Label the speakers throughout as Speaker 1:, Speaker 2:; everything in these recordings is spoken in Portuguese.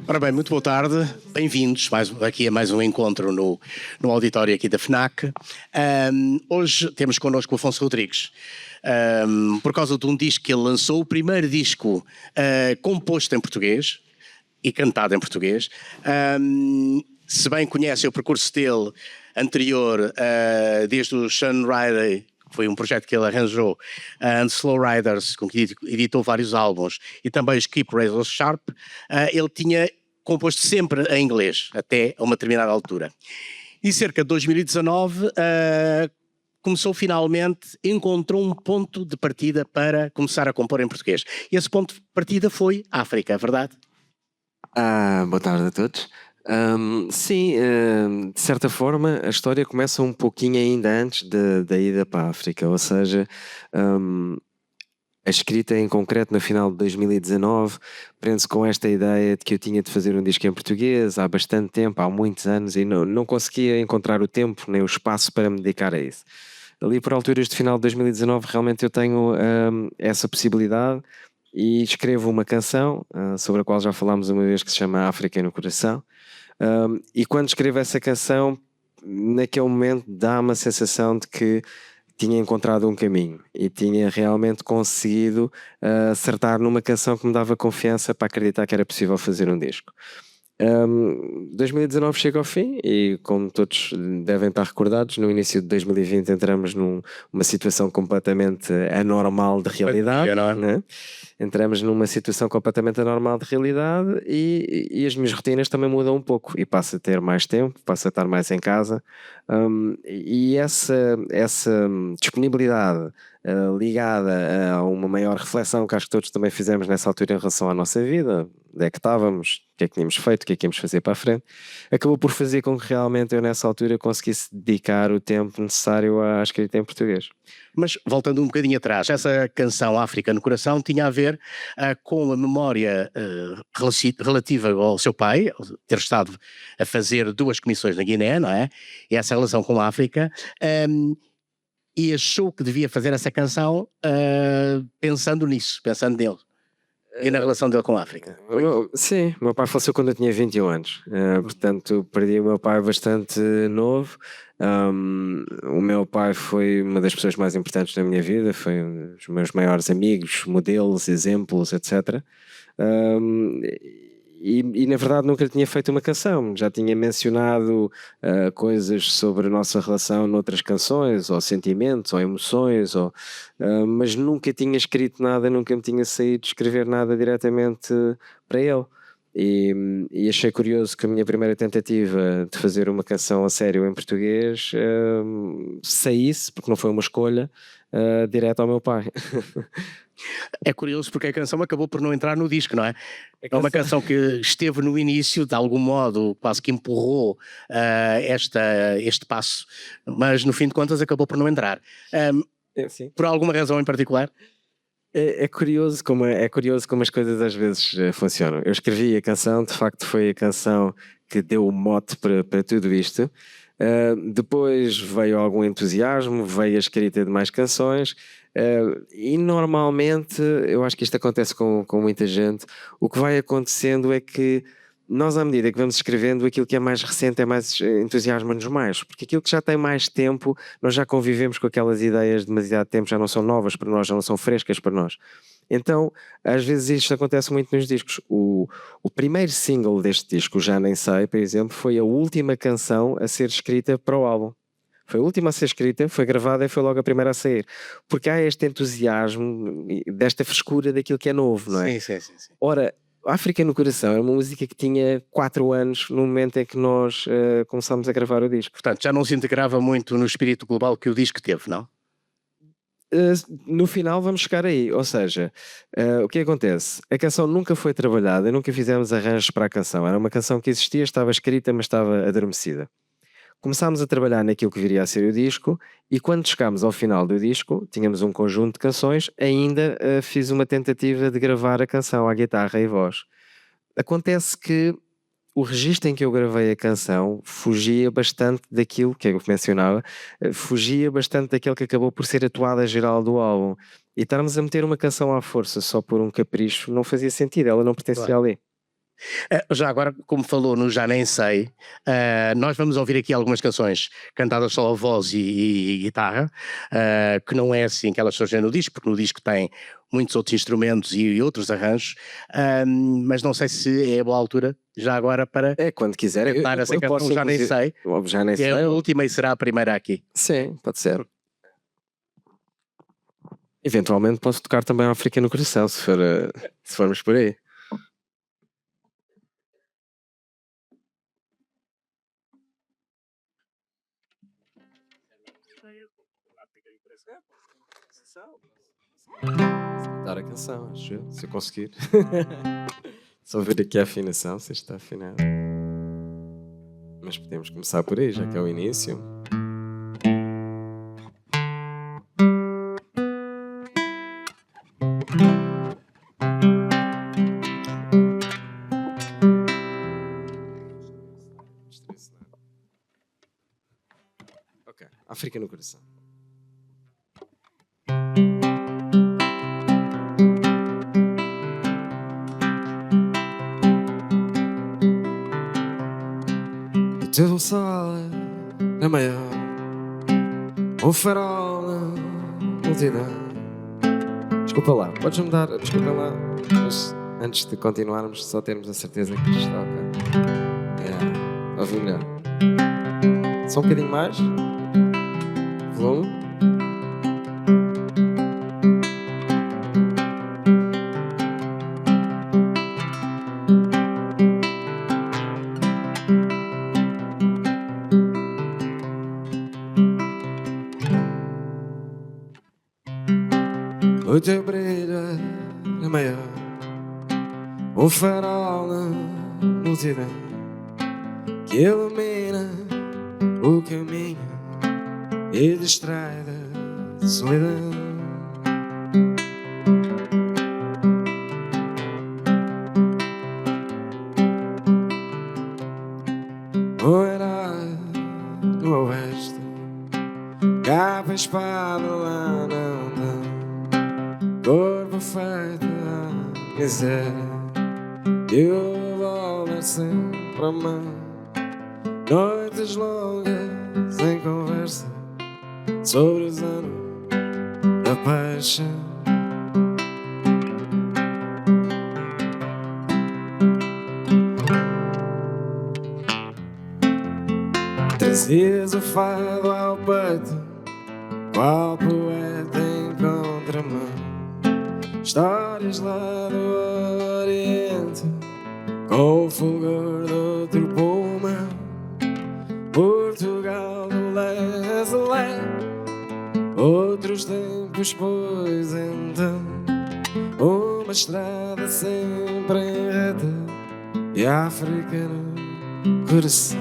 Speaker 1: Ora bem, muito boa tarde, bem-vindos aqui a mais um encontro no auditório aqui da FNAC. Hoje temos connosco o Afonso Rodrigues, por causa de um disco que ele lançou, o primeiro disco composto em português e cantado em português. Se bem conhecem o percurso dele anterior, desde o Sunrider, que foi um projeto que ele arranjou, and Slow Riders, com que editou vários álbuns, e também os Keep Razor Sharp, ele tinha composto sempre em inglês, até a uma determinada altura. E cerca de 2019 começou finalmente, encontrou um ponto de partida para começar a compor em português. E esse ponto de partida foi África, é verdade?
Speaker 2: Boa tarde a todos. Sim, de certa forma a história começa um pouquinho ainda antes da ida para a África, ou seja, a escrita em concreto no final de 2019 prende-se com esta ideia de que eu tinha de fazer um disco em português há bastante tempo, há muitos anos, e não conseguia encontrar o tempo nem o espaço para me dedicar a isso. Ali por alturas de final de 2019 realmente eu tenho essa possibilidade e escrevo uma canção sobre a qual já falámos uma vez, que se chama África no Coração. E quando escrevo essa canção, naquele momento dá-me a sensação de que tinha encontrado um caminho e tinha realmente conseguido acertar numa canção que me dava confiança para acreditar que era possível fazer um disco. 2019 chega ao fim e, como todos devem estar recordados, no início de 2020 entramos numa situação completamente anormal de realidade, né? Entramos numa situação completamente anormal de realidade e as minhas rotinas também mudam um pouco e passo a ter mais tempo, passo a estar mais em casa, e essa disponibilidade ligada a uma maior reflexão que acho que todos também fizemos nessa altura em relação à nossa vida, onde é que estávamos, o que é que tínhamos feito, o que é que íamos fazer para a frente, acabou por fazer com que realmente eu nessa altura conseguisse dedicar o tempo necessário à escrita em português.
Speaker 1: Mas voltando um bocadinho atrás, essa canção África no Coração tinha a ver com a memória relativa ao seu pai, ter estado a fazer 2 comissões na Guiné, não é? E essa relação com a África, e achou que devia fazer essa canção pensando nisso, pensando nele. E na relação dele com a África?
Speaker 2: Sim, o meu pai faleceu quando eu tinha 21 anos, portanto perdi o meu pai bastante novo. O meu pai foi uma das pessoas mais importantes da minha vida, foi um dos meus maiores amigos, modelos, exemplos, etc. E na verdade nunca lhe tinha feito uma canção, já tinha mencionado coisas sobre a nossa relação noutras canções, ou sentimentos, ou emoções, mas nunca tinha escrito nada, nunca me tinha saído escrever nada diretamente para ele. E achei curioso que a minha primeira tentativa de fazer uma canção a sério em português saísse, porque não foi uma escolha, direto ao meu pai.
Speaker 1: É curioso porque a canção acabou por não entrar no disco, não é? É uma canção que esteve no início, de algum modo, quase que empurrou este passo, mas no fim de contas acabou por não entrar. Por alguma razão em particular?
Speaker 2: É curioso como as coisas às vezes funcionam. Eu escrevi a canção, de facto foi a canção que deu o mote para tudo isto. Depois veio algum entusiasmo, veio a escrita de mais canções, e normalmente, eu acho que isto acontece com muita gente, o que vai acontecendo é que nós, à medida que vamos escrevendo, aquilo que é mais recente é mais entusiasma-nos mais, porque aquilo que já tem mais tempo, nós já convivemos com aquelas ideias de demasiado tempo, já não são novas para nós, já não são frescas para nós. Então, às vezes isto acontece muito nos discos. O primeiro single deste disco, Já Nem Sei, por exemplo, foi a última canção a ser escrita para o álbum. Foi a última a ser escrita, foi gravada e foi logo a primeira a sair. Porque há este entusiasmo, desta frescura daquilo que é novo, não é?
Speaker 1: Sim.
Speaker 2: Ora, África no Coração era uma música que tinha 4 anos no momento em que nós começámos a gravar o disco.
Speaker 1: Portanto, já não se integrava muito no espírito global que o disco teve, não?
Speaker 2: No final vamos chegar aí, ou seja, o que acontece? A canção nunca foi trabalhada, nunca fizemos arranjos para a canção, era uma canção que existia, estava escrita, mas estava adormecida. Começámos a trabalhar naquilo que viria a ser o disco e quando chegámos ao final do disco, tínhamos um conjunto de canções, ainda fiz uma tentativa de gravar a canção à guitarra e voz. Acontece que o registro em que eu gravei a canção fugia bastante daquilo que eu mencionava, fugia bastante daquele que acabou por ser a toada geral do álbum. E estarmos a meter uma canção à força só por um capricho não fazia sentido, ela não pertencia
Speaker 1: Claro.
Speaker 2: ali.
Speaker 1: Já agora, como falou no Já Nem Sei, nós vamos ouvir aqui algumas canções cantadas só a voz e guitarra, que não é assim que elas surgem no disco, porque no disco tem muitos outros instrumentos e outros arranjos, mas não sei se é a boa altura, já agora, para
Speaker 2: É, quando quiser,
Speaker 1: cantar essa
Speaker 2: eu
Speaker 1: canção
Speaker 2: posso
Speaker 1: Já Nem
Speaker 2: inclusive.
Speaker 1: Sei,
Speaker 2: Já nem
Speaker 1: que é a
Speaker 2: sei.
Speaker 1: última e será a primeira aqui.
Speaker 2: Sim, pode ser. Eventualmente posso tocar também África no Coração, se formos por aí. Cantar a canção, acho eu, se eu conseguir. Só ver aqui a afinação, se está afinado. Mas podemos começar por aí, já que é o início. Ok, África no Coração. O teu sol é maior, o farol na multidão. Desculpa lá, podes mudar, desculpa lá, mas antes de continuarmos, só termos a certeza que isto está ok. Ouvi melhor. Só um bocadinho mais. Volume. O teu brilho é maior, o farol na multidão que ilumina o caminho e distrai da solidão. O herói do oeste, capa e espada lá não dá, corpo feito à miséria e o revólver sempre à mão. Noites longas em conversa sobre os anos da paixão. Trazias o fado ao peito, qual poeta em contramão. Histórias lá do Oriente, com o fulgor do outro pulmão. Portugal do leste a leste, outros tempos, pois então. Uma estrada sempre em reta e a África no coração.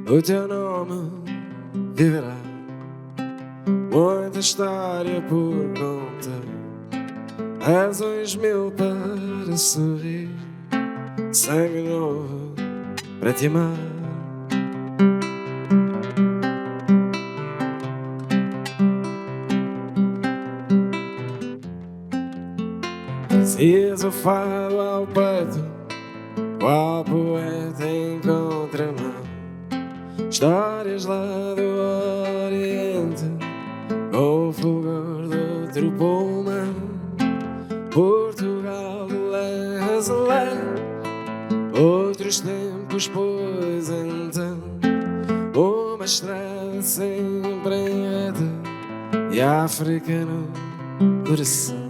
Speaker 2: O teu nome viverá, muita história por contar, razões mil para sorrir, sangue novo para te amar. Trazias o fado ao peito, qual poeta em contramão. Histórias lá do Oriente, com o fulgor do outro pulmão. Portugal de leste a leste, outros tempos, pois então. Uma estrada sempre em reta e a África no coração.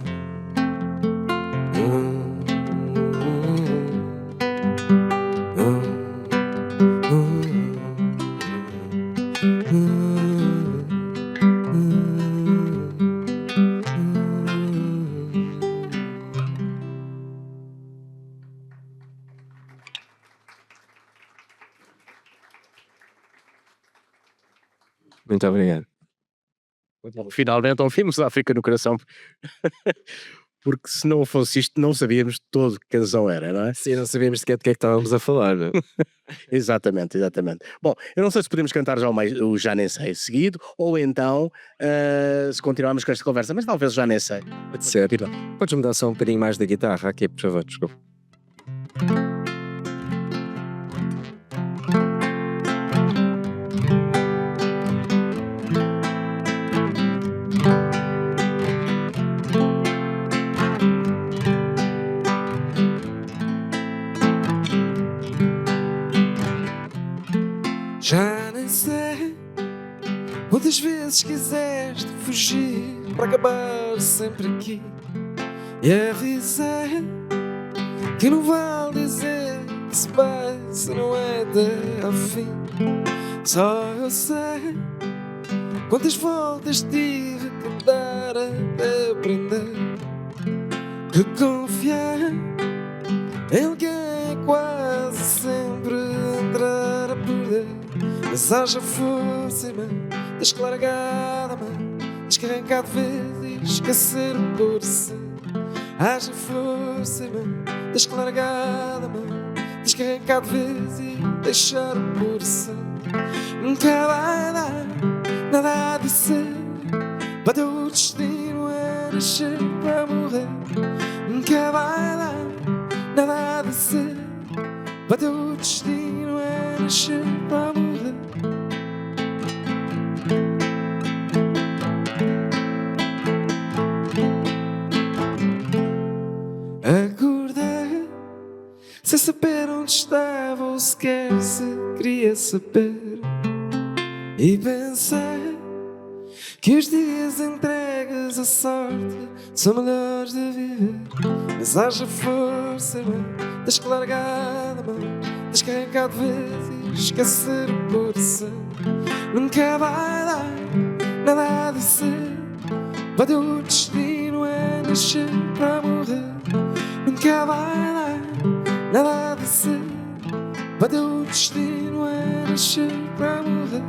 Speaker 2: Muito obrigado.
Speaker 1: Finalmente ouvimos a África no coração. Porque se não fosse isto, não sabíamos todo que canção era, não é?
Speaker 2: Sim, não sabíamos sequer de que é que estávamos a falar, não é?
Speaker 1: Exatamente, exatamente. Bom, eu não sei se podemos cantar já o Já Nem Sei seguido, ou então se continuarmos com esta conversa, mas talvez Já Nem Sei.
Speaker 2: Pode ser. Podes mudar só um bocadinho mais da guitarra aqui, por favor, desculpa. Já nem sei quantas vezes quiseste fugir para acabar sempre aqui. E avisei que não vale dizer que se vai se não é até ao fim. Só eu sei quantas voltas tive que dar até aprender que confiar em alguém é quase sempre entrar a perder. Mas haja força, irmã, tens que largar a mão, tens que arrancar de vez e esquecer o curso. Haja força, irmã, tens que largar a mão, tens que arrancar de vez e deixar o curso. Nunca vai dar nada a dizer, para teu destino é nascer para morrer. Nunca vai dar nada a dizer, para teu destino é nascer para morrer. Acordei sem saber onde estava ou sequer se queria saber. E pensei que os dias entregues à sorte são melhores de viver. Mas haja força, irmão, tens que largar a mão, tens que arrancar de vez e esquecer o coração. Nunca vai dar nada a dizer, para teu destino é nascer para morrer. Nunca vai dar nada a dizer, para teu destino é nascer para morrer.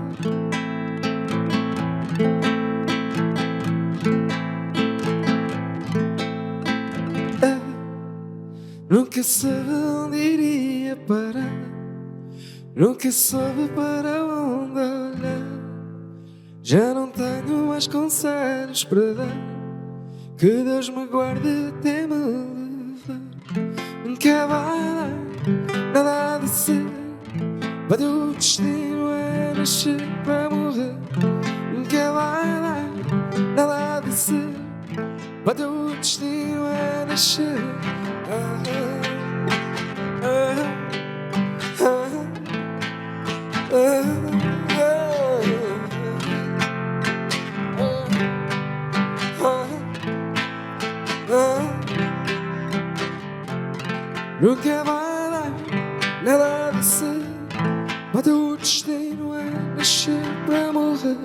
Speaker 2: Nunca soube onde iria parar, nunca soube para onde olhar. Já não tenho mais conselhos para dar, que Deus me guarde até me levar. Nunca vai dar nada a dizer, para teu destino é nascer para morrer. Nunca vai dar nada a dizer, para teu destino é nascer. Nunca vai dar nada a dizer, mas teu destino é nascer para morrer.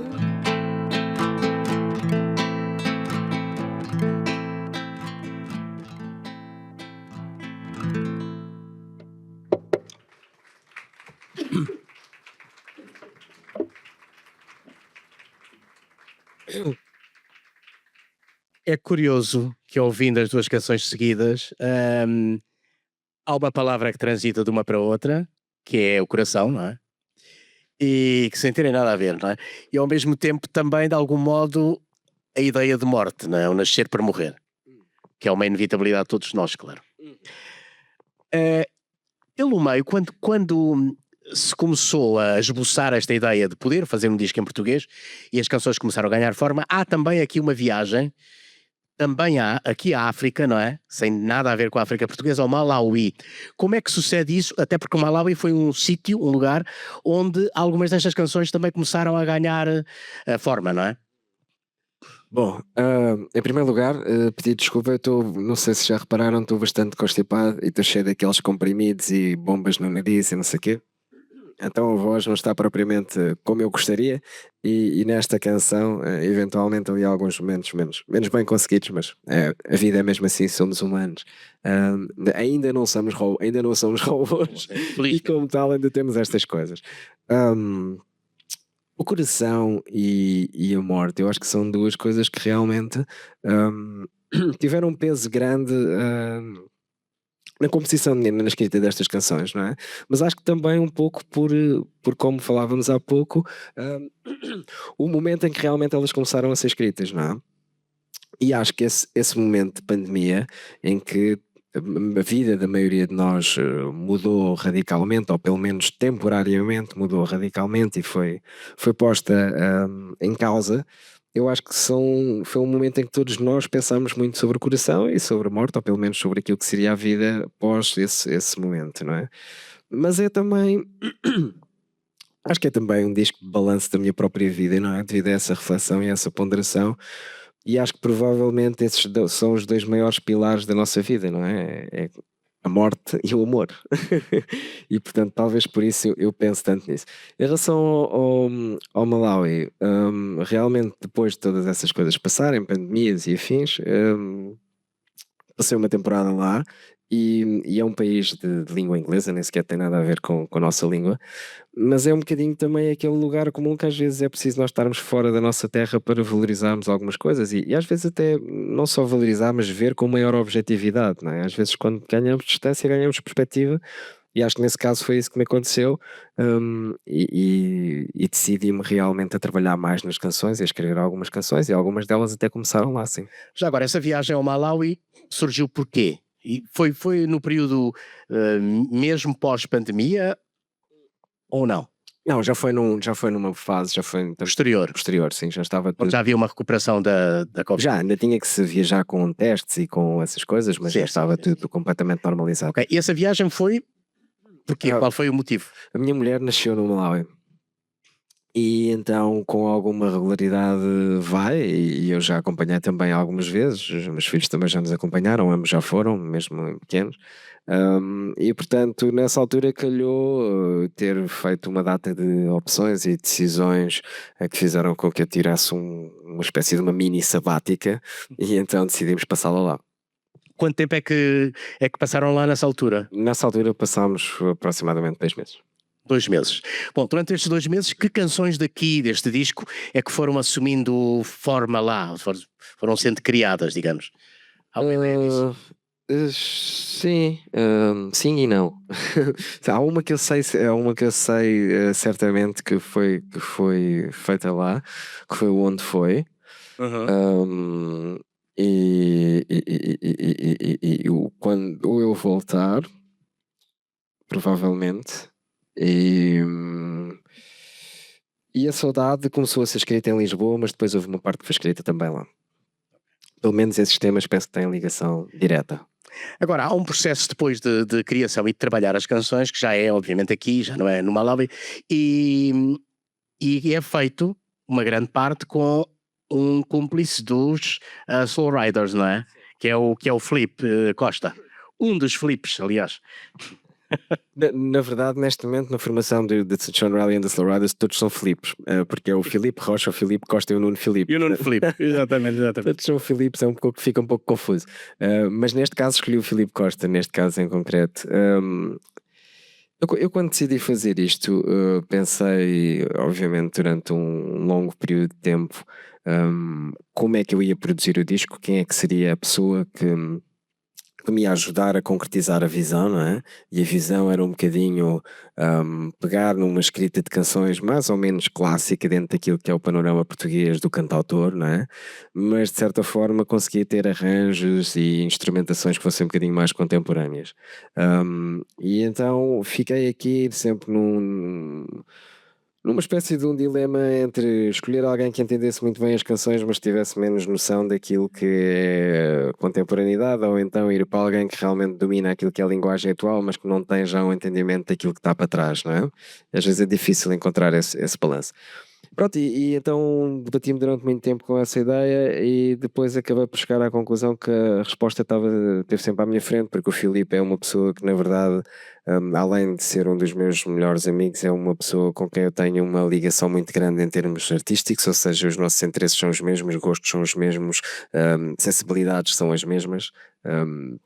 Speaker 1: É curioso que, ouvindo as duas canções seguidas, há uma palavra que transita de uma para outra, que é o coração, não é? E que sem terem nada a ver, não é? E ao mesmo tempo também, de algum modo, a ideia de morte, não é? O nascer para morrer, que é uma inevitabilidade de todos nós, claro. Pelo meio, quando se começou a esboçar esta ideia de poder fazer um disco em português e as canções começaram a ganhar forma, há também aqui uma viagem. Também há aqui a África, não é? Sem nada a ver com a África portuguesa, o Malawi. Como é que sucede isso? Até porque o Malawi foi um sítio, um lugar, onde algumas destas canções também começaram a ganhar a forma, não é?
Speaker 2: Bom, em primeiro lugar, pedir desculpa, não sei se já repararam, estou bastante constipado e estou cheio daqueles comprimidos e bombas no nariz e não sei o quê. Então a voz não está propriamente como eu gostaria e nesta canção eventualmente ali há alguns momentos menos bem conseguidos, mas a vida é mesmo assim, somos humanos. Ainda não somos robôs e como tal ainda temos estas coisas. O coração e a morte, eu acho que são duas coisas que realmente hum, tiveram um peso grande na composição, na escrita destas canções, não é? Mas acho que também um pouco por como falávamos há pouco, hum, o momento em que realmente elas começaram a ser escritas, não é? E acho que esse momento de pandemia em que a vida da maioria de nós mudou radicalmente, ou pelo menos temporariamente mudou radicalmente e foi posta em causa, eu acho que foi um momento em que todos nós pensamos muito sobre o coração e sobre a morte, ou pelo menos sobre aquilo que seria a vida após esse momento, não é? Mas é também, acho que é também um disco de balanço da minha própria vida, não é? Devido a essa reflexão e essa ponderação. E acho que provavelmente esses são os dois maiores pilares da nossa vida, não é? É a morte e o amor. E portanto, talvez por isso eu penso tanto nisso. Em relação ao Malawi, realmente depois de todas essas coisas passarem, pandemias e afins, passei uma temporada lá e é um país de língua inglesa, nem sequer tem nada a ver com a nossa língua, mas é um bocadinho também aquele lugar comum que às vezes é preciso nós estarmos fora da nossa terra para valorizarmos algumas coisas e às vezes até não só valorizar, mas ver com maior objetividade, não é? Às vezes quando ganhamos distância, ganhamos perspectiva e acho que nesse caso foi isso que me aconteceu, e decidi-me realmente a trabalhar mais nas canções e a escrever algumas canções e algumas delas até começaram lá, sim.
Speaker 1: Já agora, essa viagem ao Malawi surgiu porquê? E foi no período mesmo pós-pandemia ou não?
Speaker 2: Não, já foi numa fase, já foi em
Speaker 1: Posterior?
Speaker 2: posterior, sim, já estava
Speaker 1: Onde
Speaker 2: tudo.
Speaker 1: já havia uma recuperação da Covid?
Speaker 2: Já, ainda tinha que se viajar com testes e com essas coisas, mas já
Speaker 1: Sim,
Speaker 2: estava tudo completamente normalizado.
Speaker 1: Ok, e essa viagem foi porquê?
Speaker 2: Ah,
Speaker 1: Qual foi o motivo?
Speaker 2: a minha mulher nasceu no Malawi e então com alguma regularidade vai e eu já acompanhei também algumas vezes, os meus filhos também já nos acompanharam, ambos já foram, mesmo pequenos. E portanto, nessa altura calhou ter feito uma data de opções e decisões que fizeram com que eu tirasse uma espécie de uma mini sabática e então decidimos passá-la lá.
Speaker 1: Quanto tempo é que passaram lá nessa altura?
Speaker 2: Nessa altura passámos aproximadamente 2 meses.
Speaker 1: 2 meses. Bom, durante estes 2 meses, que canções daqui, deste disco, é que foram assumindo forma lá? Foram sendo criadas, digamos? Alguma ideia disso?
Speaker 2: Sim, sim e não. Há uma que eu sei certamente que foi feita lá, que foi o Onde Foi.
Speaker 1: Uhum.
Speaker 2: Hum, quando eu voltar, provavelmente. E, hum, e a Saudade começou a ser escrita em Lisboa, mas depois houve uma parte que foi escrita também lá. Pelo menos esses temas penso que têm ligação direta.
Speaker 1: Agora, há um processo depois de criação e de trabalhar as canções, que já é obviamente aqui, já não é no Malawi, e, e é feito uma grande parte com um cúmplice dos Soul Riders, não é? Que é o Filipe Costa. Um dos Filipes, aliás.
Speaker 2: Na verdade, neste momento, na formação de Sean Riley and the Slow Riders, todos são Filipes, porque é o Filipe Rocha, o Filipe Costa e o Nuno Filipe.
Speaker 1: E o Nuno Filipe, exatamente.
Speaker 2: Todos são Filipes, fica um pouco confuso. Mas neste caso escolhi o Filipe Costa, neste caso em concreto. Eu quando decidi fazer isto, pensei, obviamente, durante um longo período de tempo, como é que eu ia produzir o disco, quem é que seria a pessoa que me ia ajudar a concretizar a visão, não é? E a visão era um bocadinho pegar numa escrita de canções mais ou menos clássica dentro daquilo que é o panorama português do cantautor, não é? Mas de certa forma conseguia ter arranjos e instrumentações que fossem um bocadinho mais contemporâneas. E então fiquei aqui sempre numa espécie de um dilema entre escolher alguém que entendesse muito bem as canções, mas tivesse menos noção daquilo que é contemporaneidade, ou então ir para alguém que realmente domina aquilo que é a linguagem atual, mas que não tem já um entendimento daquilo que está para trás, não é? Às vezes é difícil encontrar esse balanço. Pronto, e então debati-me durante muito tempo com essa ideia e depois acabei por chegar à conclusão que a resposta esteve sempre à minha frente, porque o Filipe é uma pessoa que, na verdade, além de ser um dos meus melhores amigos, é uma pessoa com quem eu tenho uma ligação muito grande em termos artísticos, ou seja, os nossos interesses são os mesmos, gostos são os mesmos, sensibilidades são as mesmas,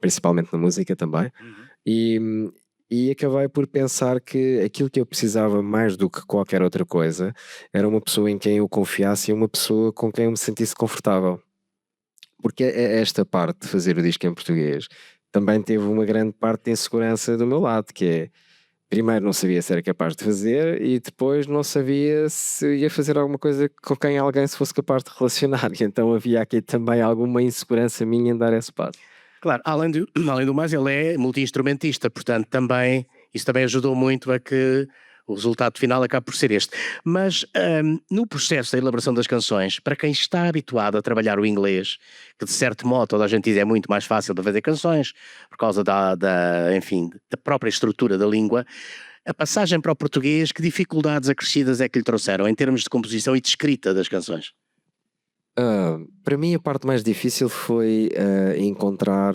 Speaker 2: principalmente na música também.
Speaker 1: Uhum.
Speaker 2: E, E acabei por pensar que aquilo que eu precisava mais do que qualquer outra coisa era uma pessoa em quem eu confiasse e uma pessoa com quem eu me sentisse confortável. Porque esta parte de fazer o disco em português também teve uma grande parte de insegurança do meu lado, que é, primeiro não sabia se era capaz de fazer e depois não sabia se ia fazer alguma coisa com quem alguém se fosse capaz de relacionar. E então havia aqui também alguma insegurança minha em dar esse passo.
Speaker 1: Claro, além do mais, ele é multi-instrumentista, portanto, também, isso também ajudou muito a que o resultado final acabe por ser este. Mas no processo da elaboração das canções, para quem está habituado a trabalhar o inglês, que de certo modo toda a gente diz é muito mais fácil para fazer canções, por causa enfim, da própria estrutura da língua, a passagem para o português, que dificuldades acrescidas é que lhe trouxeram em termos de composição e de escrita das canções?
Speaker 2: Para mim a parte mais difícil foi encontrar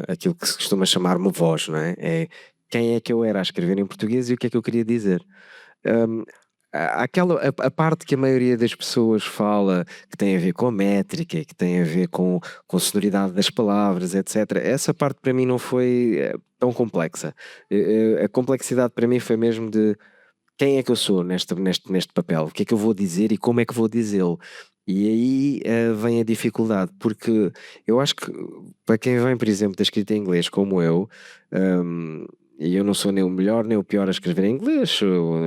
Speaker 2: aquilo que se costuma chamar uma voz, não é? É quem é que eu era a escrever em português e o que é que eu queria dizer. Hum, a parte que a maioria das pessoas fala que tem a ver com a métrica, que tem a ver com a sonoridade das palavras, etc. Essa parte para mim não foi tão complexa. A complexidade para mim foi mesmo de quem é que eu sou neste papel, o que é que eu vou dizer e como é que vou dizê-lo. E aí vem a dificuldade, porque eu acho que para quem vem, por exemplo, da escrita em inglês, como eu, e eu não sou nem o melhor nem o pior a escrever em inglês, sou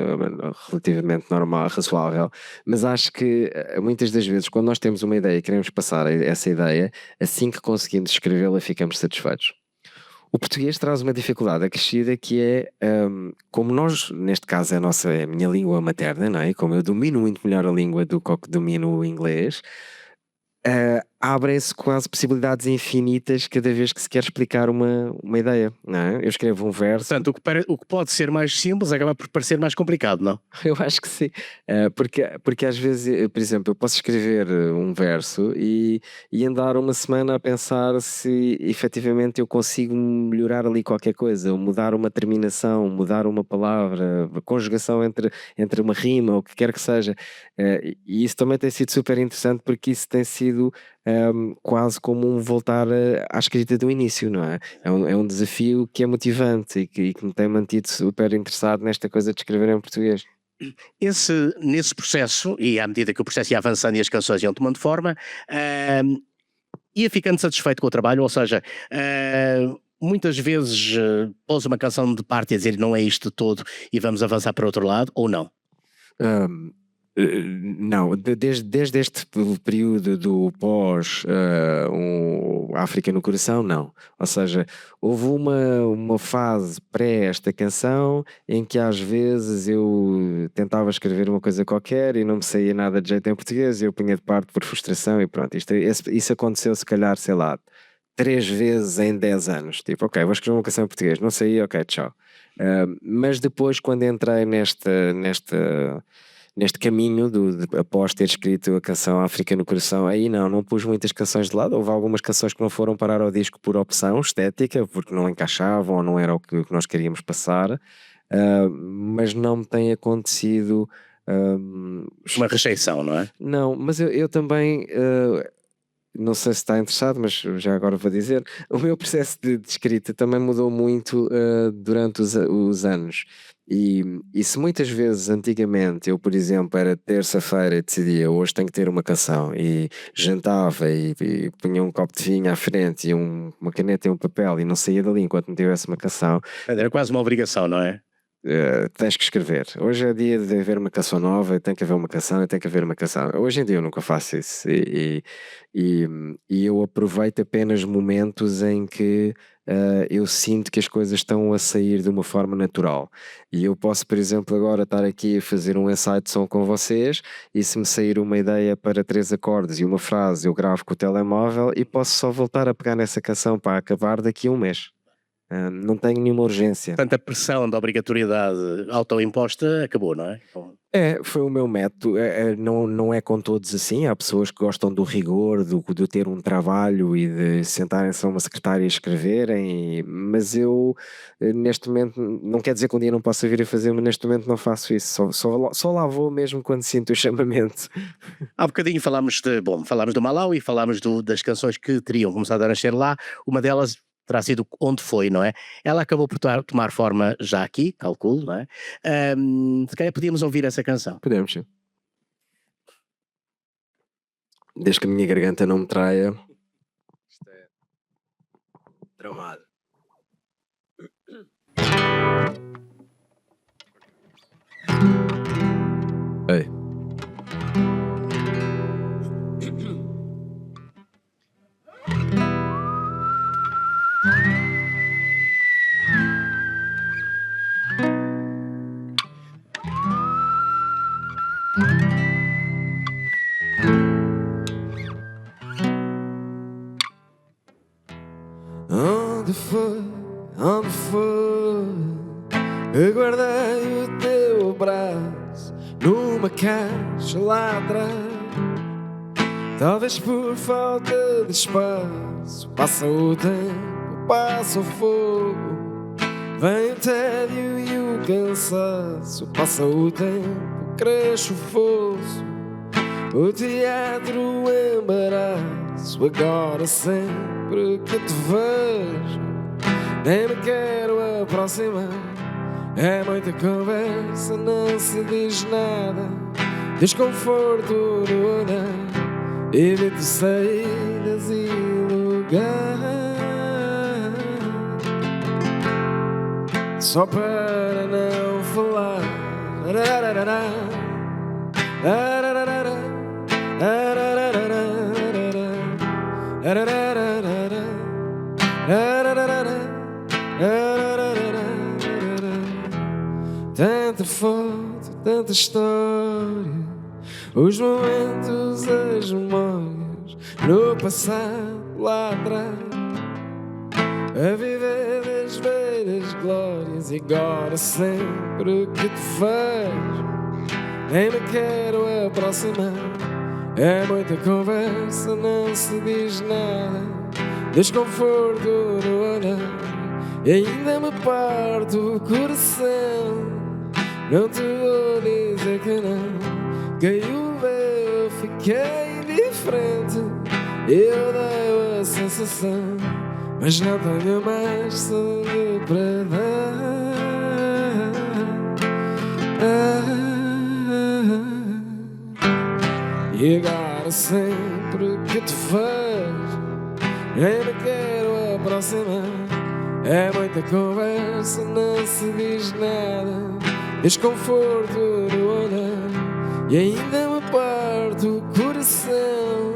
Speaker 2: relativamente normal, razoável, mas acho que muitas das vezes, quando nós temos uma ideia e queremos passar essa ideia, assim que conseguimos escrevê-la, ficamos satisfeitos. O português traz uma dificuldade acrescida que é, como nós, neste caso é a minha língua materna, não é? Como eu domino muito melhor a língua do que domino o inglês, abrem-se quase possibilidades infinitas cada vez que se quer explicar uma ideia, não é? Eu escrevo um verso.
Speaker 1: Portanto, o que pode ser mais simples acaba por parecer mais complicado, não?
Speaker 2: Eu acho que sim. Porque às vezes, por exemplo, eu posso escrever um verso e andar uma semana a pensar se efetivamente eu consigo melhorar ali qualquer coisa, ou mudar uma terminação, mudar uma palavra, a conjugação entre uma rima, ou o que quer que seja. E isso também tem sido super interessante porque isso tem sido quase como um voltar à escrita do início, não é? É um desafio que é motivante e que me tem mantido super interessado nesta coisa de escrever em português.
Speaker 1: Nesse processo, e à medida que o processo ia avançando e as canções iam tomando forma, ia ficando satisfeito com o trabalho, ou seja, muitas vezes pôs uma canção de parte a dizer não é isto todo e vamos avançar para outro lado, ou não?
Speaker 2: Não, desde este período do pós África no Coração, não. Ou seja, houve uma fase pré esta canção em que às vezes eu tentava escrever uma coisa qualquer e não me saía nada de jeito em português e eu punha de parte por frustração e pronto. Isso aconteceu se calhar, sei lá, 3 vezes em 10 anos. Tipo, ok, vou escrever uma canção em português, não saía, ok, tchau. Mas depois quando entrei neste caminho após ter escrito a canção África no Coração, aí não pus muitas canções de lado, houve algumas canções que não foram parar ao disco por opção estética, porque não encaixavam ou não era o que nós queríamos passar, mas não me tem acontecido
Speaker 1: uma rejeição, não é?
Speaker 2: Não, mas eu também não sei se está interessado, mas já agora vou dizer, o meu processo de escrita também mudou muito durante os anos. E se muitas vezes antigamente eu, por exemplo, era terça-feira e decidia hoje tenho que ter uma canção e jantava e punha um copo de vinho à frente e uma caneta e um papel e não saía dali enquanto não tivesse uma canção.
Speaker 1: Era quase uma obrigação, não é?
Speaker 2: Tens que escrever. Hoje é dia de haver uma canção nova, tem que haver uma canção e tem que haver uma canção. Hoje em dia eu nunca faço isso e eu aproveito apenas momentos em que eu sinto que as coisas estão a sair de uma forma natural. E eu posso, por exemplo, agora estar aqui a fazer um ensaio de som com vocês e se me sair uma ideia para 3 acordes e uma frase, eu gravo com o telemóvel e posso só voltar a pegar nessa canção para acabar daqui a um mês. Não tenho nenhuma urgência.
Speaker 1: Portanto, a pressão da obrigatoriedade autoimposta acabou, não é?
Speaker 2: Foi o meu método. Não é com todos assim. Há pessoas que gostam do rigor, de ter um trabalho e de sentarem-se a uma secretária e escreverem, mas eu, neste momento, não quer dizer que um dia não possa vir a fazer, mas neste momento não faço isso. Só lá vou mesmo quando sinto o chamamento.
Speaker 1: Há bocadinho falámos do Malawi, falámos das canções que teriam começado a nascer lá. Uma delas terá sido onde foi, não é? Ela acabou por tomar forma já aqui, calculo, não é? Se calhar podíamos ouvir essa canção.
Speaker 2: Podemos, sim. Desde que a minha garganta não me traia. Isto é tramado. Ei. Onde foi que guardei o teu abraço numa caixa lá atrás? Talvez por falta de espaço. Passa o tempo, passa o fogo, vem o tédio e o cansaço. Passa o tempo, cresce o fosso, o teatro, o embaraço. Agora sempre que te vejo nem me quero aproximar. É muita conversa, não se diz nada. Desconforto no olhar, evito saídas e lugar, só para não falar. Tanta foto, tanta história, os momentos, as memórias, no passado, lá atrás, a viver das velhas glórias. E agora sempre que te vejo nem me quero aproximar. É muita conversa, não se diz nada. Desconforto no olhar, e ainda me parto o coração. Não te vou dizer que não. Caiu o véu, fiquei diferente. Eu dei a sensação, mas não tenho mais sangue para dar. E agora sempre que te vejo nem me quero aproximar. É muita conversa, não se diz nada. Desconforto no olhar, e ainda me parto o coração.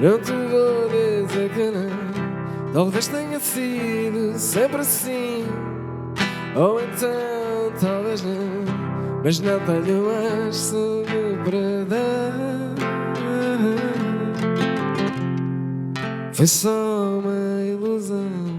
Speaker 2: Não te vou dizer que não. Talvez tenha sido sempre assim, ou então talvez não, mas não tenho mais sangue para dar. Foi só uma ilusão.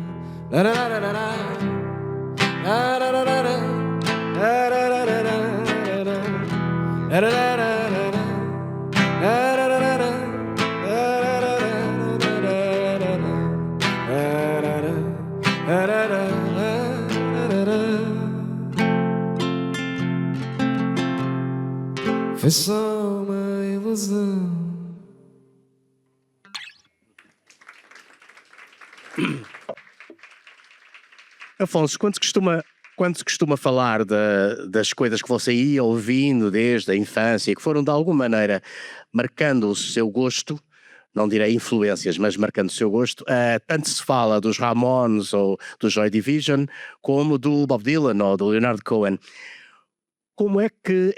Speaker 2: Foi só uma ilusão.
Speaker 1: Afonso, quando se costuma falar das coisas que você ia ouvindo desde a infância, que foram de alguma maneira marcando o seu gosto, não direi influências, mas marcando o seu gosto, tanto se fala dos Ramones ou do Joy Division, como do Bob Dylan ou do Leonard Cohen. Como é que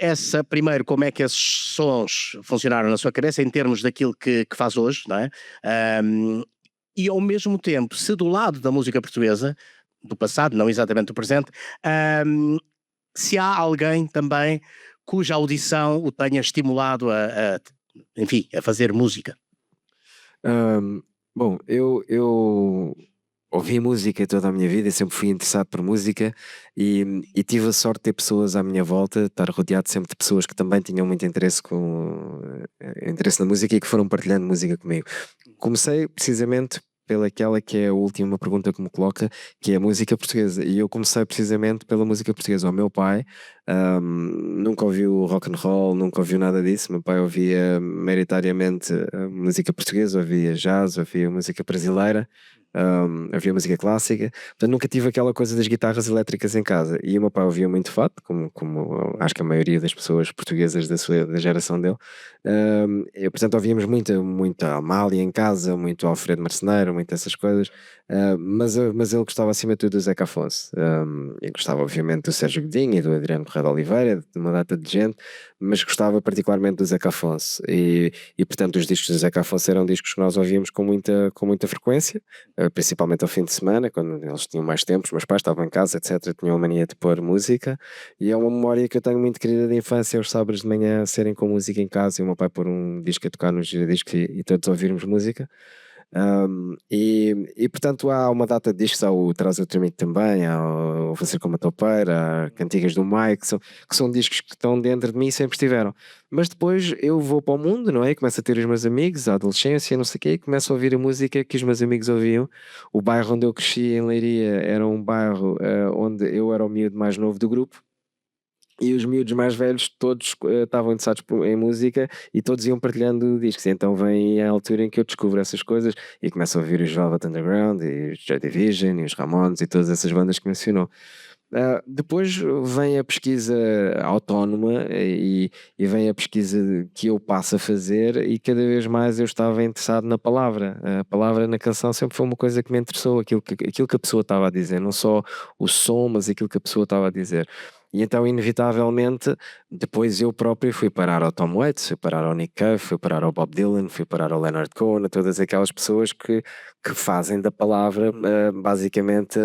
Speaker 1: como é que esses sons funcionaram na sua cabeça em termos daquilo que faz hoje, não é? E ao mesmo tempo, se do lado da música portuguesa, do passado, não exatamente do presente, se há alguém também cuja audição o tenha estimulado enfim, a fazer música.
Speaker 2: Bom, eu ouvi música toda a minha vida e sempre fui interessado por música e tive a sorte de ter pessoas à minha volta, estar rodeado sempre de pessoas que também tinham muito interesse na música e que foram partilhando música comigo. Comecei precisamente pelaquela que é a última pergunta que me coloca, que é a música portuguesa, e eu comecei precisamente pela música portuguesa. O meu pai nunca ouviu rock and roll, nunca ouviu nada disso. Meu pai ouvia maioritariamente música portuguesa, ouvia jazz, ouvia música brasileira, havia música clássica, portanto nunca tive aquela coisa das guitarras elétricas em casa. E o meu pai ouvia muito fado, como acho que a maioria das pessoas portuguesas da geração dele. Portanto ouvíamos muita Amália em casa, muito Alfredo Marceneiro, muito essas coisas. Mas ele gostava acima de tudo do Zeca Afonso. E gostava obviamente do Sérgio Godinho e do Adriano Correia de Oliveira, de uma data de gente, mas gostava particularmente do Zeca Afonso. E portanto os discos do Zeca Afonso eram discos que nós ouvíamos com muita frequência, principalmente ao fim de semana, quando eles tinham mais tempo, os meus pais estavam em casa, etc. Tinham a mania de pôr música, e é uma memória que eu tenho muito querida de infância, os sábados de manhã serem com música em casa e o meu pai pôr um disco a tocar no giradiscos e todos ouvirmos música. Portanto há uma data de discos, há o Traz Outro Amigo também, há o Fazer Como a Topeira, há Cantigas do Mike, que são discos que estão dentro de mim e sempre estiveram. Mas depois eu vou para o mundo, não é? E começo a ter os meus amigos, a adolescência, não sei o quê, e começo a ouvir a música que os meus amigos ouviam. O bairro onde eu cresci, em Leiria, era um bairro onde eu era o miúdo mais novo do grupo. E os miúdos mais velhos todos estavam interessados em música e todos iam partilhando discos. E então vem a altura em que eu descubro essas coisas e começo a ouvir os Velvet Underground e os Joy Division e os Ramones e todas essas bandas que mencionou. Depois vem a pesquisa autónoma e vem a pesquisa que eu passo a fazer, e cada vez mais eu estava interessado na palavra. A palavra na canção sempre foi uma coisa que me interessou, aquilo que a pessoa estava a dizer, não só o som, mas aquilo que a pessoa estava a dizer. E então, inevitavelmente, depois eu próprio fui parar ao Tom Waits, fui parar ao Nick Cave, fui parar ao Bob Dylan, fui parar ao Leonard Cohen, a todas aquelas pessoas que fazem da palavra basicamente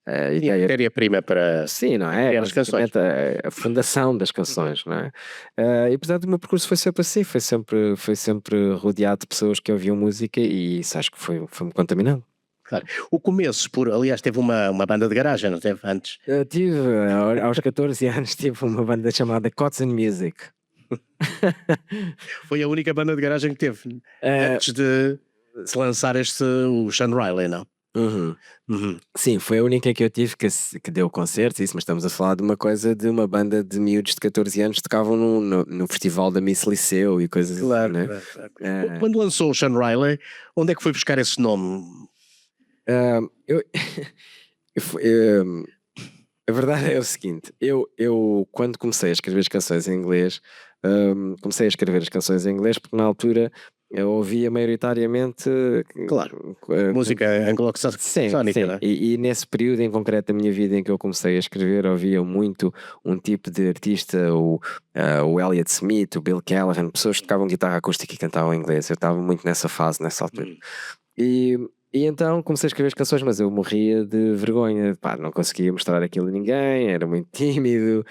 Speaker 2: a ideia.
Speaker 1: Matéria-prima para
Speaker 2: Sim, não é?
Speaker 1: criar as canções.
Speaker 2: A fundação das canções, não é? E portanto o meu percurso foi sempre assim, foi sempre rodeado de pessoas que ouviam música, e isso acho que foi-me contaminando.
Speaker 1: Claro. O Começos, aliás, teve uma banda de garagem, não teve antes?
Speaker 2: Eu tive, aos 14 anos, tive uma banda chamada Cots and Music.
Speaker 1: Foi a única banda de garagem que teve antes de se lançar o Sean Riley, não?
Speaker 2: Sim, foi a única que eu tive que deu concertos, isso, mas estamos a falar de uma coisa, de uma banda de miúdos de 14 anos que tocavam no festival da Miss Liceu e coisas
Speaker 1: Claro,
Speaker 2: assim, né?
Speaker 1: claro. Quando lançou o Sean Riley, onde é que foi buscar esse nome?
Speaker 2: A verdade é o seguinte, eu quando comecei a escrever as canções em inglês, comecei a escrever as canções em inglês porque na altura eu ouvia maioritariamente,
Speaker 1: Claro, música anglo-saxónica,
Speaker 2: sim.
Speaker 1: não é?
Speaker 2: E nesse período em concreto da minha vida em que eu comecei a escrever, ouvia muito um tipo de artista, o Elliott Smith, o Bill Callahan, pessoas que tocavam guitarra acústica e cantavam em inglês. Eu estava muito nessa fase, nessa altura. E então comecei a escrever as canções, mas eu morria de vergonha, pá, não conseguia mostrar aquilo a ninguém, era muito tímido,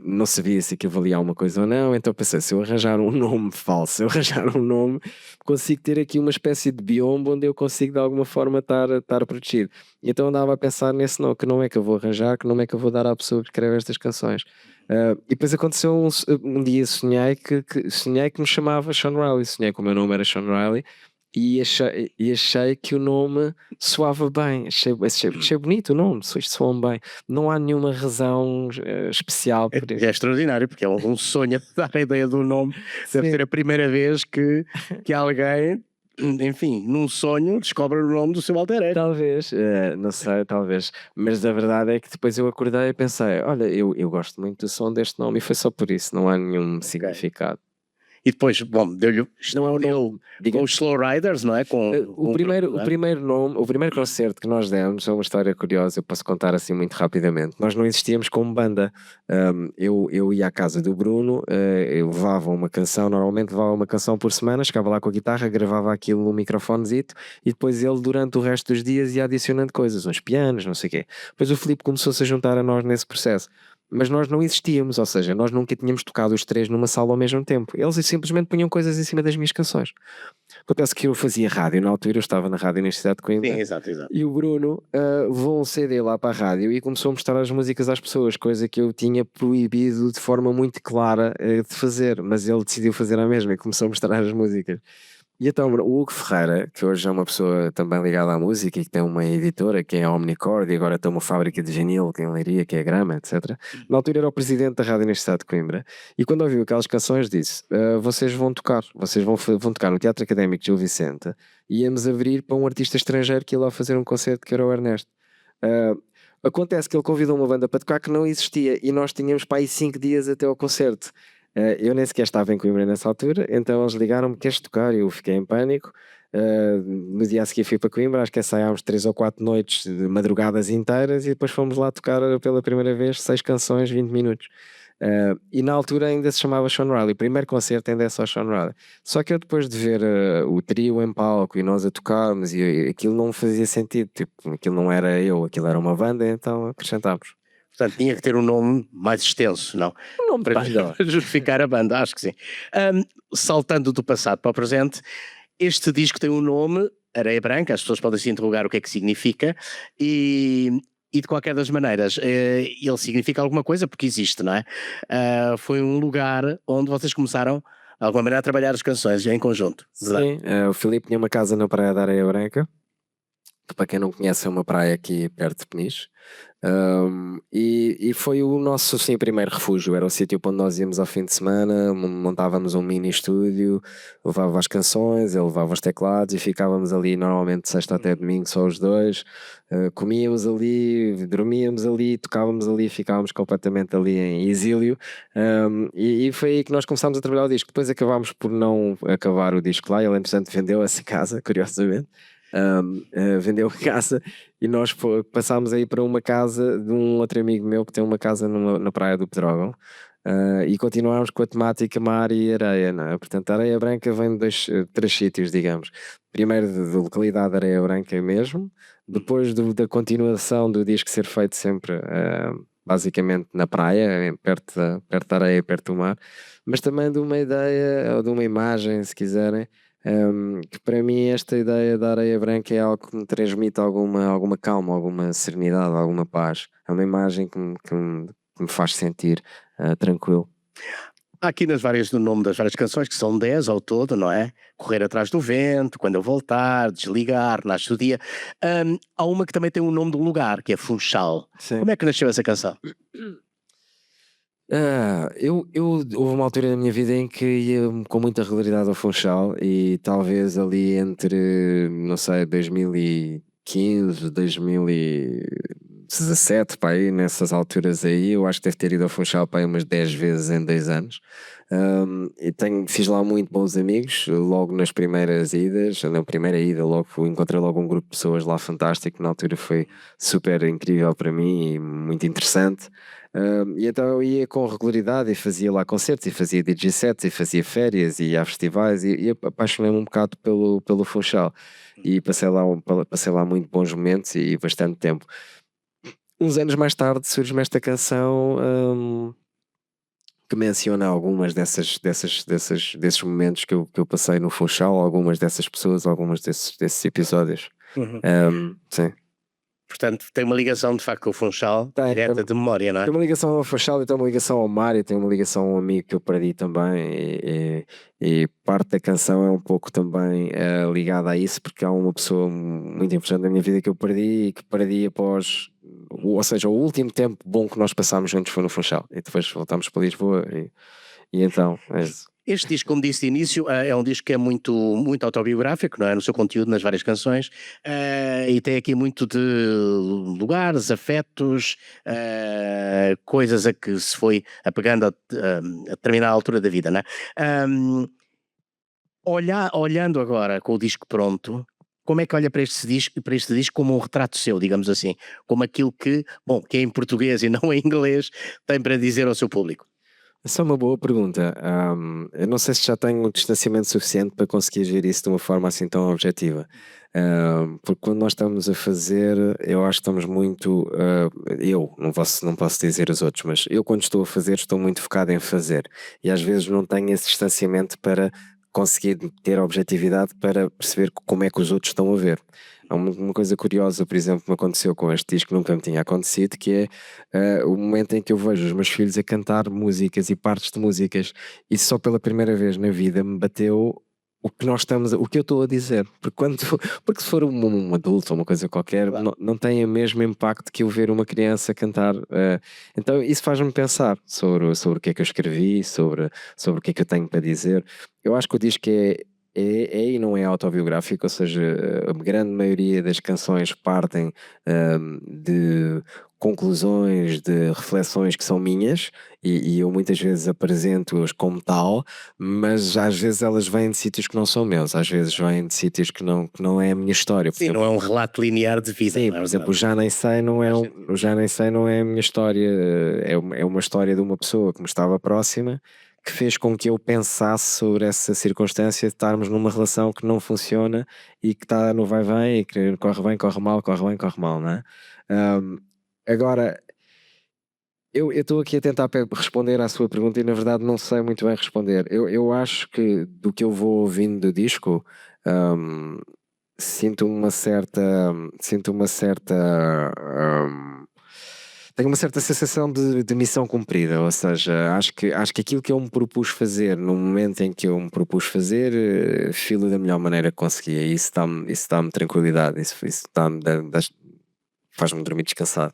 Speaker 2: não sabia se aquilo valia alguma coisa ou não. Então pensei, se eu arranjar um nome falso, se eu arranjar um nome, consigo ter aqui uma espécie de biombo onde eu consigo de alguma forma estar protegido. E então andava a pensar nesse nome, que nome é que eu vou arranjar, que nome é que eu vou dar à pessoa que escreve estas canções. E depois aconteceu um dia, sonhei que me chamava Sean Riley, sonhei que o meu nome era Sean Riley. E achei que o nome soava bem, achei bonito o nome, isto soa bem. Não há nenhuma razão especial por isso.
Speaker 1: É extraordinário, porque é um sonho dar a ideia do nome. Deve ser a primeira vez que alguém, enfim, num sonho, descobre o nome do seu alter ego.
Speaker 2: Talvez, não sei, talvez. Mas a verdade é que depois eu acordei e pensei, olha, eu gosto muito do som deste nome, e foi só por isso, não há nenhum significado.
Speaker 1: E depois, bom, deu-lhe
Speaker 2: Não é o nome.
Speaker 1: com os Slow Riders, não é?
Speaker 2: O primeiro nome, o primeiro concerto que nós demos é uma história curiosa, eu posso contar assim muito rapidamente. Nós não existíamos como banda. Eu ia à casa do Bruno, eu levava uma canção, normalmente levava uma canção por semana, chegava lá com a guitarra, gravava aquilo no microfonezito, e depois ele durante o resto dos dias ia adicionando coisas, uns pianos, não sei o quê. Depois o Filipe começou-se a juntar a nós nesse processo. Mas nós não existíamos, ou seja, nós nunca tínhamos tocado os três numa sala ao mesmo tempo. Eles simplesmente punham coisas em cima das minhas canções. Acontece que eu fazia rádio na altura, eu estava na Rádio Universidade de Coimbra.
Speaker 1: Sim, exato.
Speaker 2: E o Bruno levou um CD lá para a rádio e começou a mostrar as músicas às pessoas, coisa que eu tinha proibido de forma muito clara de fazer, mas ele decidiu fazer a mesma e começou a mostrar as músicas. E então, o Hugo Ferreira, que hoje é uma pessoa também ligada à música e que tem uma editora, que é a Omnicord, e agora tem uma fábrica de vinil, que é em Leiria, que é a Grama, etc. Na altura era o presidente da Rádio Universidade de Coimbra, e quando ouviu aquelas canções disse, vocês vão tocar, vão tocar no Teatro Académico de Gil Vicente, e íamos abrir para um artista estrangeiro que ia lá fazer um concerto, que era o Ernesto. Uh, Acontece que ele convidou uma banda para tocar que não existia, e nós tínhamos para aí 5 dias até ao concerto. Eu nem sequer estava em Coimbra nessa altura, então eles ligaram-me, queres tocar? Eu fiquei em pânico. No dia a seguir fui para Coimbra, acho que ensaiámos 3 ou 4 noites de madrugadas inteiras e depois fomos lá tocar pela primeira vez 6 canções, 20 minutos. E na altura ainda se chamava Sean Riley, o primeiro concerto ainda é só Sean Riley. Só que eu depois de ver o trio em palco e nós a tocarmos, e aquilo não fazia sentido, tipo, aquilo não era eu, aquilo era uma banda, então acrescentámos.
Speaker 1: Portanto, tinha que ter um nome mais extenso, não?
Speaker 2: Um nome
Speaker 1: Para,
Speaker 2: para
Speaker 1: para justificar a banda, acho que sim. Saltando do passado para o presente, este disco tem um nome, Areia Branca, as pessoas podem se interrogar o que é que significa, e de qualquer das maneiras, ele significa alguma coisa porque existe, não é? Foi um lugar onde vocês começaram, de alguma maneira, a trabalhar as canções em conjunto.
Speaker 2: Sim, o Filipe tinha uma casa na Praia da Areia Branca, que para quem não conhece é uma praia aqui perto de Peniche. E foi o nosso sim, primeiro refúgio, era o sítio para onde nós íamos ao fim de semana, montávamos um mini estúdio, levava as canções, ele levava os teclados e ficávamos ali normalmente de sexta até domingo só os dois, comíamos ali, dormíamos ali, tocávamos ali, ficávamos completamente ali em exílio, e foi aí que nós começámos a trabalhar o disco. Depois acabámos por não acabar o disco lá, ele entretanto vendeu essa casa, curiosamente. Vendeu a casa e nós passámos aí para uma casa de um outro amigo meu que tem uma casa na Praia do Pedrógão, e continuámos com a temática mar e areia, não é? Portanto, a Areia Branca vem de 3 sítios, digamos. Primeiro da localidade de Areia Branca mesmo, depois da continuação do disco ser feito sempre basicamente na praia, perto da areia, perto do mar, mas também de uma ideia ou de uma imagem, se quiserem, que para mim esta ideia da areia branca é algo que me transmite alguma calma, alguma serenidade, alguma paz. É uma imagem que me faz sentir tranquilo.
Speaker 1: Há aqui no nome das várias canções, que são 10 ao todo, não é? Correr atrás do vento, quando eu voltar, desligar, nasce o dia. Há uma que também tem o nome de um lugar, que é Funchal.
Speaker 2: Sim.
Speaker 1: Como é que nasceu essa canção?
Speaker 2: Houve uma altura na minha vida em que ia com muita regularidade ao Funchal e talvez ali entre, não sei, 2015, 2017, pá, aí, nessas alturas aí, eu acho que deve ter ido ao Funchal pá, aí umas 10 vezes em 2 anos. E fiz lá muito bons amigos, logo nas primeiras idas, na primeira ida logo encontrei logo um grupo de pessoas lá fantástico, na altura foi super incrível para mim e muito interessante. E então eu ia com regularidade e fazia lá concertos e fazia DJ sets e fazia férias e ia a festivais e apaixonei-me um bocado pelo Funchal e passei lá muito bons momentos e bastante tempo. Uns anos mais tarde surge-me esta canção que menciona algumas desses momentos que eu passei no Funchal, algumas dessas pessoas, algumas desses episódios. Sim.
Speaker 1: Portanto, tem uma ligação de facto com o Funchal, direta de memória, não é?
Speaker 2: Tem uma ligação ao Funchal e tem uma ligação ao mar e tem uma ligação a um amigo que eu perdi também e parte da canção é um pouco também ligada a isso, porque há uma pessoa muito importante na minha vida que eu perdi e que perdi após, ou seja, o último tempo bom que nós passámos juntos foi no Funchal e depois voltámos para Lisboa e então é isso.
Speaker 1: Este disco, como disse de início, é um disco que é muito, muito autobiográfico, não é? No seu conteúdo, nas várias canções, e tem aqui muito de lugares, afetos, coisas a que se foi apegando a determinada altura da vida, não é? Olhando agora com o disco pronto, como é que olha para este disco como um retrato seu, digamos assim, como aquilo que é em português e não em inglês, tem para dizer ao seu público?
Speaker 2: Essa é uma boa pergunta. Eu não sei se já tenho um distanciamento suficiente para conseguir ver isso de uma forma assim tão objetiva. Porque quando nós estamos a fazer, eu acho que estamos muito. Eu não posso dizer os outros, mas eu quando estou a fazer, estou muito focado em fazer. E às vezes não tenho esse distanciamento para conseguir ter a objetividade para perceber como é que os outros estão a ver. Há uma coisa curiosa, por exemplo, que me aconteceu com este disco, que nunca me tinha acontecido, que é o momento em que eu vejo os meus filhos a cantar músicas e partes de músicas, e só pela primeira vez na vida me bateu o que nós estamos, o que eu estou a dizer, porque se for um adulto ou uma coisa qualquer, não tem o mesmo impacto que eu ver uma criança cantar. Então isso faz-me pensar sobre o que é que eu escrevi, sobre o que é que eu tenho para dizer. Eu acho que o disco é e não é autobiográfico, ou seja, a grande maioria das canções partem de conclusões, de reflexões que são minhas, e eu muitas vezes apresento-as como tal, mas às vezes elas vêm de sítios que não são meus, às vezes vêm de sítios que não é a minha história.
Speaker 1: Sim, não é um relato linear de vida.
Speaker 2: Sim,
Speaker 1: não é
Speaker 2: por exemplo, o
Speaker 1: verdade?
Speaker 2: Já Nem Sei não é, o Já Nem Sei não é a minha história, é uma história de uma pessoa que me estava próxima, que fez com que eu pensasse sobre essa circunstância de estarmos numa relação que não funciona e que está no vai-vem e que corre bem, corre mal, corre bem, corre mal, não é? Ahm, Agora, eu estou aqui a tentar responder à sua pergunta e na verdade não sei muito bem responder. Eu acho que do que eu vou ouvindo do disco, ahm, sinto uma certa, tenho uma certa sensação de missão cumprida, ou seja, acho que aquilo que eu me propus fazer no momento em que eu me propus fazer, filo da melhor maneira que conseguia, e isso dá-me tranquilidade, isso faz-me dormir descansado.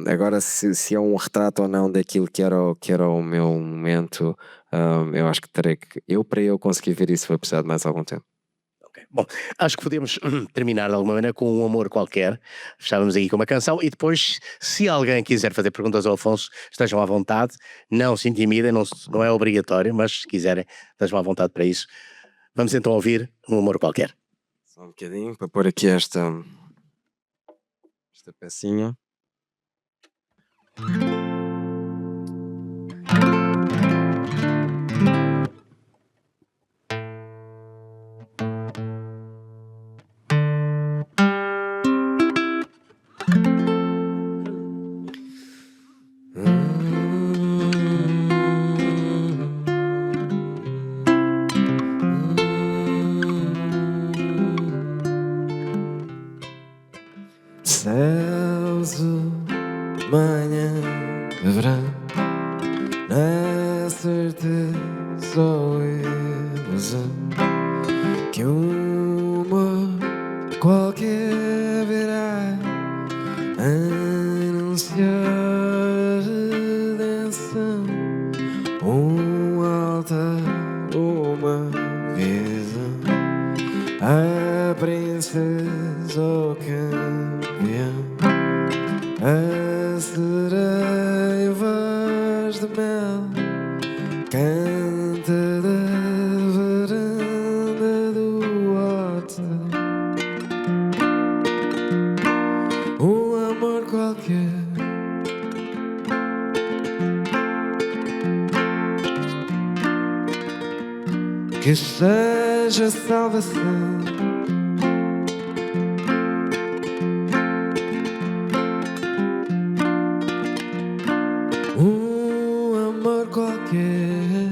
Speaker 2: Agora, se é um retrato ou não daquilo que era o meu momento, eu acho que para eu conseguir ver isso, vou precisar de mais algum tempo.
Speaker 1: Ok. Bom, acho que podemos terminar de alguma maneira com um amor qualquer. Estávamos aqui com uma canção e depois, se alguém quiser fazer perguntas ao Afonso, estejam à vontade, não se intimidem, não é obrigatório, mas se quiserem, estejam à vontade para isso. Vamos então ouvir um amor qualquer.
Speaker 2: Só um bocadinho para pôr aqui esta pecinha. Céus de manhã de verão, na certeza ou ilusão que um amor qualquer virá anunciar redenção, altar, uma visão, a princesa ou campeão, a sereia voz de mel, canta da varanda do hotel. Um amor qualquer, que seja salvação. Um amor qualquer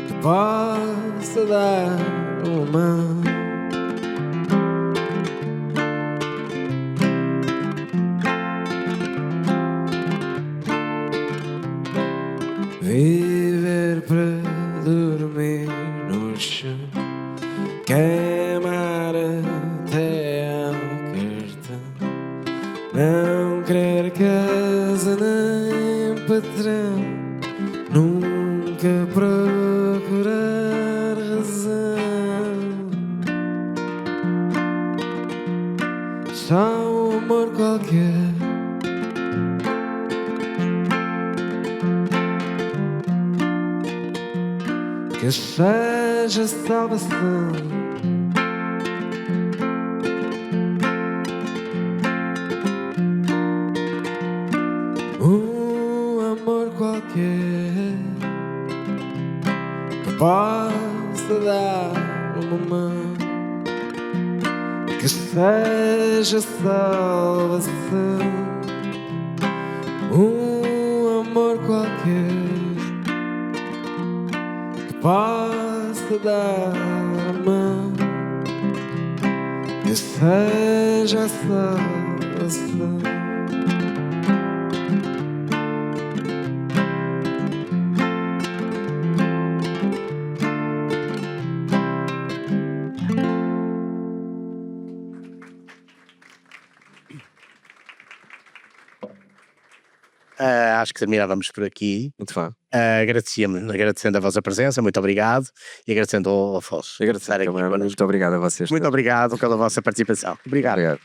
Speaker 2: que possa dar uma viver para dormir no chão, queimar até ao cartão, não querer casa nem patrão, nunca procurar razão, só um amor qualquer. Que seja salvação. Um amor qualquer que possa dar uma mão, que seja salvação. Um amor qualquer posso dar a mão, que seja a salvação.
Speaker 1: Acho que terminávamos por aqui.
Speaker 2: Muito bem.
Speaker 1: Agradecendo a vossa presença, muito obrigado, e agradecendo ao Afonso.
Speaker 2: Agradecer também. Muito obrigado a vocês.
Speaker 1: Muito obrigado pela vossa participação. Obrigado.
Speaker 2: Obrigado.